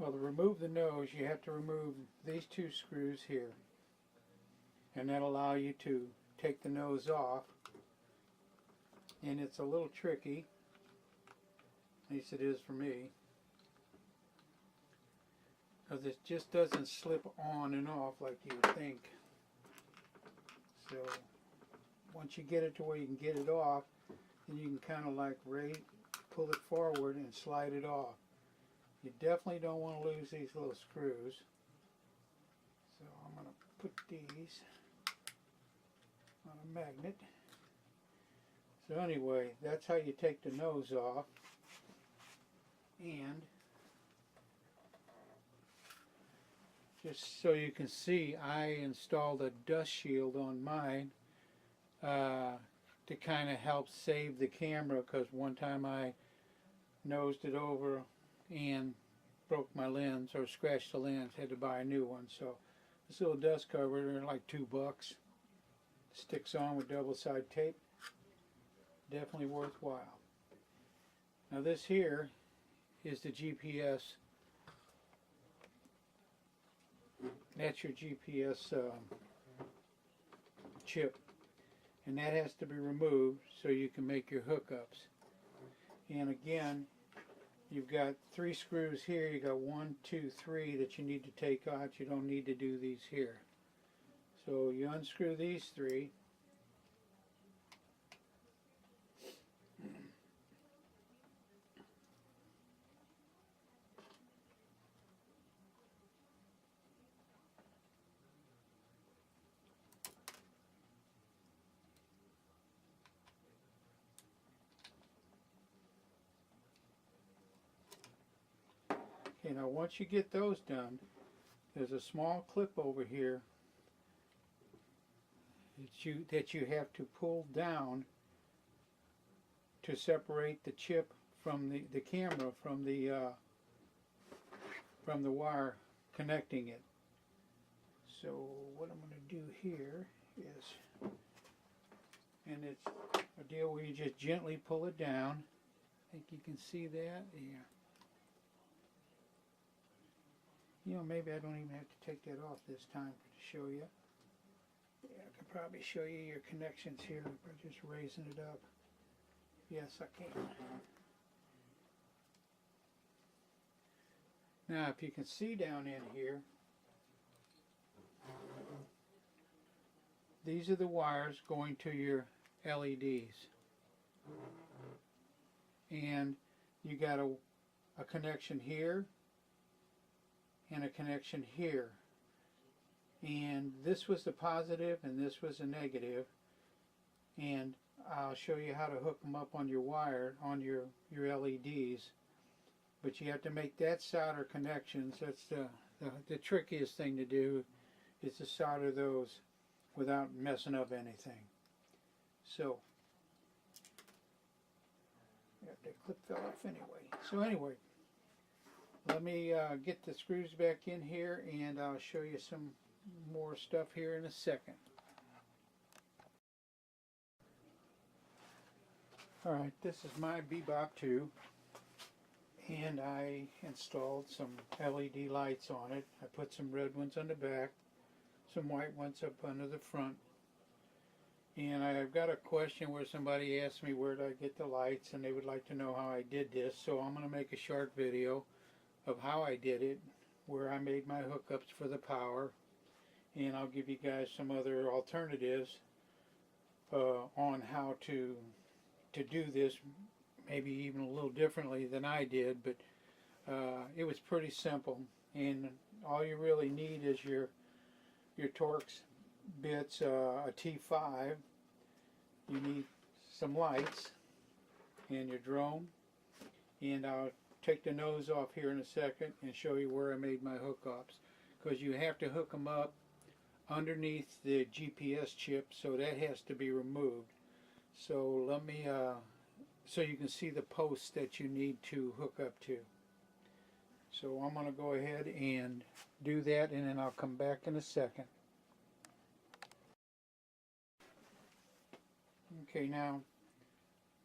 Well, to remove the nose, you have to remove these two screws here, and that'll allow you to take the nose off. And it's a little tricky, at least it is for me, because it just doesn't slip on and off like you would think. So once you get it to where you can get it off, then you can kind of like pull it forward and slide it off. You definitely don't want to lose these little screws. So I'm going to put these on a magnet. So anyway, that's how you take the nose off. And just so you can see, I installed a dust shield on mine to kind of help save the camera, because one time I nosed it over and broke my lens, or scratched the lens, had to buy a new one. So this little dust cover, they're like $2. Sticks on with double-side tape. Definitely worthwhile. Now this here is the GPS. That's your GPS chip, and that has to be removed so you can make your hookups. And again, you've got 3 screws here. You got 1, 2, 3 that you need to take out. You don't need to do these here. So you unscrew these 3. Okay, now once you get those done, there's a small clip over here that you have to pull down to separate the chip from the camera from the wire connecting it. So what I'm going to do here is, and it's a deal where you just gently pull it down. I think you can see that. Yeah. You know, maybe I don't even have to take that off this time to show you. Yeah, I can probably show you your connections here by just raising it up. Yes, I can. Now, if you can see down in here, these are the wires going to your LEDs. And you got a connection here and a connection here. And this was the positive and this was the negative. And I'll show you how to hook them up on your wire, on your LEDs. But you have to make that solder connections. That's the trickiest thing to do, is to solder those without messing up anything. So, yeah, that clip fell off anyway. So anyway, let me get the screws back in here, and I'll show you some more stuff here in a second. Alright, this is my BeBop 2, and I installed some LED lights on it. I put some red ones on the back, some white ones up under the front. And I've got a question where somebody asked me where did I get the lights, and they would like to know how I did this. So I'm going to make a short video of how I did it, where I made my hookups for the power, and I'll give you guys some other alternatives on how to do this, maybe even a little differently than I did. But it was pretty simple, and all you really need is your Torx bits, a T5. You need some lights and your drone, and I'll take the nose off here in a second and show you where I made my hookups, because you have to hook them up underneath the GPS chip, so that has to be removed. So let me so you can see the posts that you need to hook up to. So I'm going to go ahead and do that, and then I'll come back in a second. Okay, now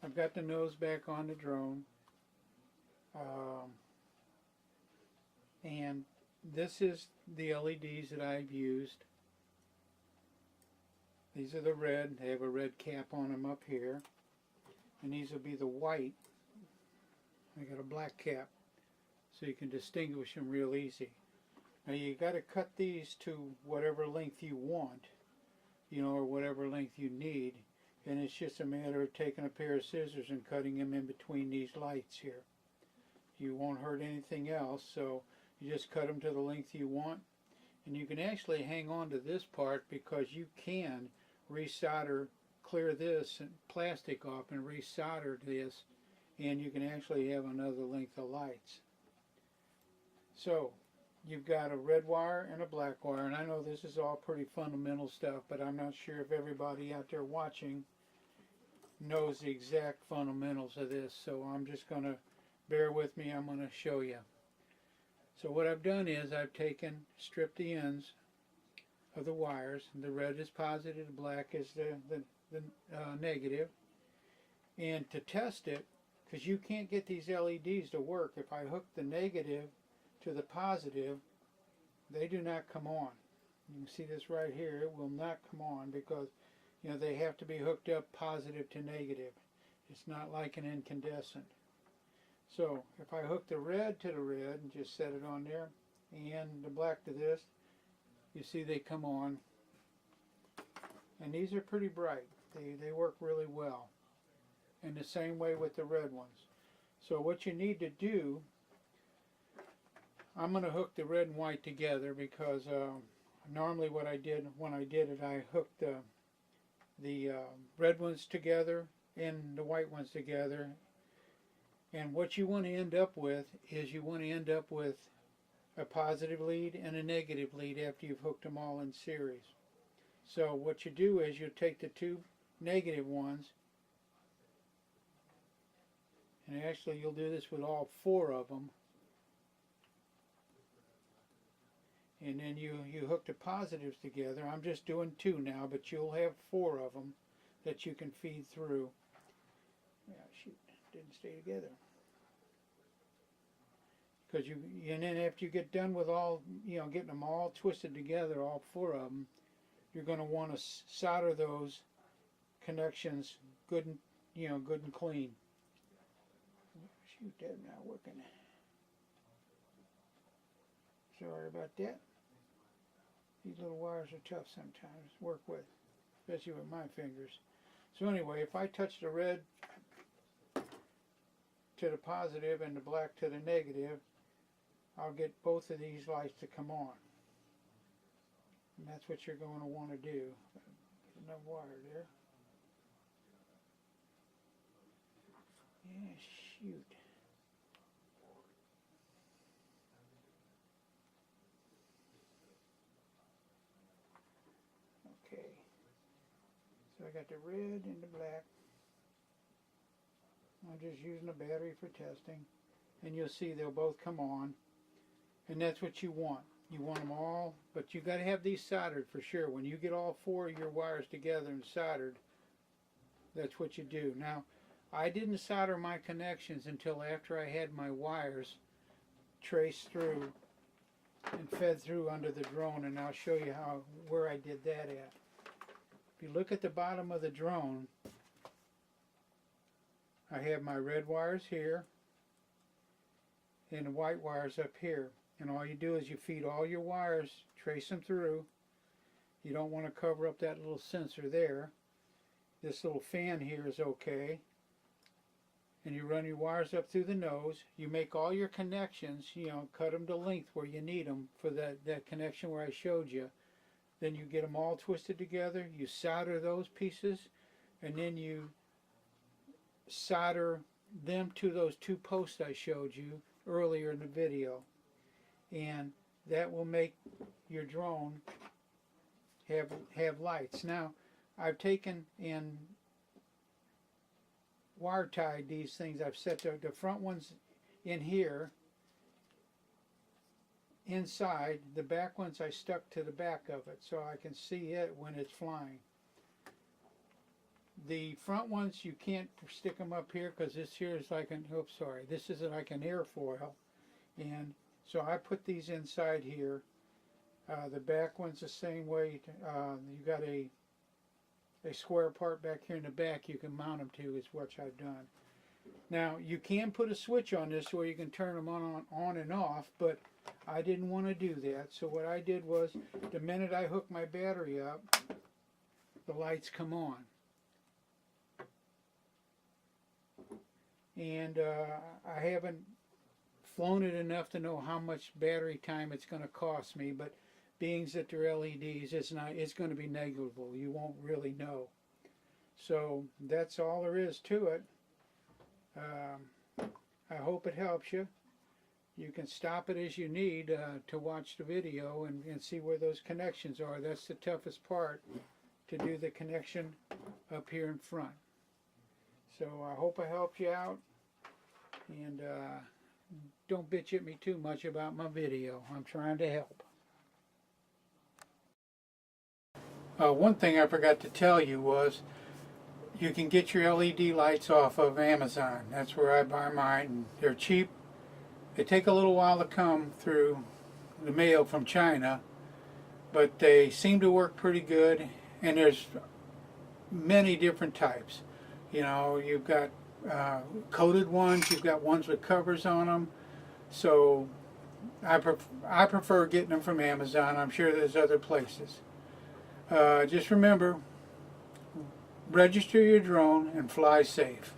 I've got the nose back on the drone. And this is the LEDs that I've used. These are the red. They have a red cap on them up here. And these will be the white. I got a black cap, so you can distinguish them real easy. Now you got to cut these to whatever length you want, you know, or whatever length you need. And it's just a matter of taking a pair of scissors and cutting them in between these lights here. You won't hurt anything else, so you just cut them to the length you want. And you can actually hang on to this part because you can resolder, clear this plastic off and resolder this, and you can actually have another length of lights. So you've got a red wire and a black wire, and I know this is all pretty fundamental stuff, but I'm not sure if everybody out there watching knows the exact fundamentals of this, so I'm just going to bear with me. I'm going to show you. So what I've done is I've stripped the ends of the wires. The red is positive, the black is the negative. And to test it, because you can't get these LEDs to work, if I hook the negative to the positive, they do not come on. You can see this right here. It will not come on because, you know, they have to be hooked up positive to negative. It's not like an incandescent. So if I hook the red to the red and just set it on there, and the black to this, you see they come on. And these are pretty bright. They work really well. And the same way with the red ones. So what you need to do, I'm going to hook the red and white together because normally what I did when I did it, I hooked the red ones together and the white ones together. And what you want to end up with is you want to end up with a positive lead and a negative lead after you've hooked them all in series. So what you do is you take the two negative ones, and actually you'll do this with all four of them, and then you hook the positives together. I'm just doing two now, but you'll have four of them that you can feed through. Yeah, shoot, didn't stay together. Because and then after you get done with all, you know, getting them all twisted together, all four of them, you're going to want to solder those connections good and, you know, good and clean. Shoot, that's not working. Sorry about that. These little wires are tough sometimes to work with, especially with my fingers. So anyway, if I touch the red to the positive and the black to the negative, I'll get both of these lights to come on. And that's what you're going to want to do. Get enough wire there. Yeah, shoot. Okay. So I got the red and the black. I'm just using a battery for testing. And you'll see they'll both come on. And that's what you want. You want them all, but you got to have these soldered for sure. When you get all four of your wires together and soldered, that's what you do. Now, I didn't solder my connections until after I had my wires traced through and fed through under the drone, and I'll show you where I did that at. If you look at the bottom of the drone, I have my red wires here and the white wires up here. And all you do is you feed all your wires, trace them through. You don't want to cover up that little sensor there. This little fan here is okay. And you run your wires up through the nose. You make all your connections, you know, cut them to length where you need them for that connection where I showed you. Then you get them all twisted together. You solder those pieces, and then you solder them to those two posts I showed you earlier in the video. And that will make your drone have lights. Now, I've taken and wire tied these things. I've set the front ones in here inside. The back ones I stuck to the back of it so I can see it when it's flying. The front ones, you can't stick them up here because this here is like an, oops, sorry, this is like an airfoil. And So I put these inside here. The back one's the same way. You got a square part back here in the back you can mount them to, is what I've done. Now you can put a switch on this where you can turn them on and off, but I didn't want to do that. So what I did was, the minute I hook my battery up, the lights come on. And I haven't flown it enough to know how much battery time it's going to cost me, but being that they're LEDs, it's going to be negligible. You won't really know. So that's all there is to it. I hope it helps you. You can stop it as you need to watch the video and see where those connections are. That's the toughest part, to do the connection up here in front. So I hope I helped you out, and don't bitch at me too much about my video. I'm trying to help. One thing I forgot to tell you was, you can get your LED lights off of Amazon. That's where I buy mine, and they're cheap. They take a little while to come through the mail from China, but they seem to work pretty good, and there's many different types. You know, you've got coated ones, you've got ones with covers on them. So I prefer getting them from Amazon. I'm sure there's other places. Just remember, register your drone and fly safe.